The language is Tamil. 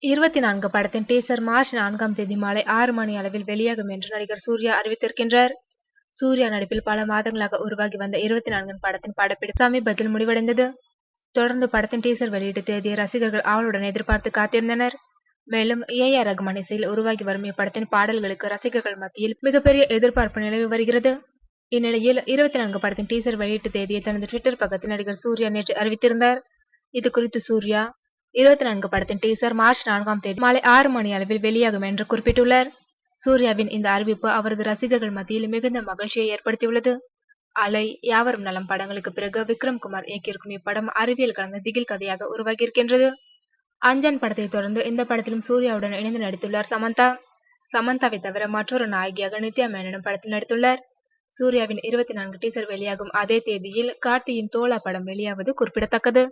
24 படத்தின் டீசர் மார்ச் 4ஆம் தேதி மாலை 6 மணி அளவில் வெளியாகும் என்று நடிகர் சூர்யா அறிவித்திருக்கின்றார். சூர்யா நடிப்பில் பல மாதங்களாக உருவாகி வந்த 24 படத்தின் படப்பிடிப்பு சமீபத்தில் முடிவடைந்தது. தொடர்ந்து படத்தின் டீசர் வெளியீட்டு தேதியை ரசிகர்கள் ஆவலுடன் எதிர்பார்த்து காத்திருந்தனர். மேலும் ஏ.ஆர். ரகுமான் இசையில் உருவாகி வரும் இப்படத்தின் பாடல்களுக்கு ரசிகர்கள் மத்தியில் மிகப்பெரிய எதிர்பார்ப்பு நிலவி வருகிறது. இந்நிலையில் 24 படத்தின் டீசர் வெளியீட்டு தேதியை தனது ட்விட்டர் பக்கத்தில் நடிகர் சூர்யா நேற்று அறிவித்திருந்தார். இது குறித்து சூர்யா 24 படத்தின் டீசர் மார்ச் 4ஆம் தேதி மாலை 6 மணி அளவில் வெளியாகும் என்று குறிப்பிட்டுள்ளார். சூர்யாவின் இந்த அறிவிப்பு அவரது ரசிகர்கள் மத்தியில் மிகுந்த மகிழ்ச்சியை ஏற்படுத்தியுள்ளது. அலை, யாவரும் நலம் படங்களுக்கு பிறகு விக்ரம் குமார் இயக்கியிருக்கும் இப்படம் அறிவியல் கலந்த திகில் கதையாக உருவாகியிருக்கின்றது. அஞ்சான் படத்தை தொடர்ந்து இந்த படத்திலும் சூர்யாவுடன் இணைந்து நடித்துள்ளார் சமந்தா. சமந்தாவை தவிர மற்றொரு நாயகியாக நித்யா மேனனும் படத்தில் நடித்துள்ளார். சூர்யாவின் 24 டீசர் வெளியாகும் அதே தேதியில் கார்த்தியின் தோழா படம் வெளியாவது குறிப்பிடத்தக்கது.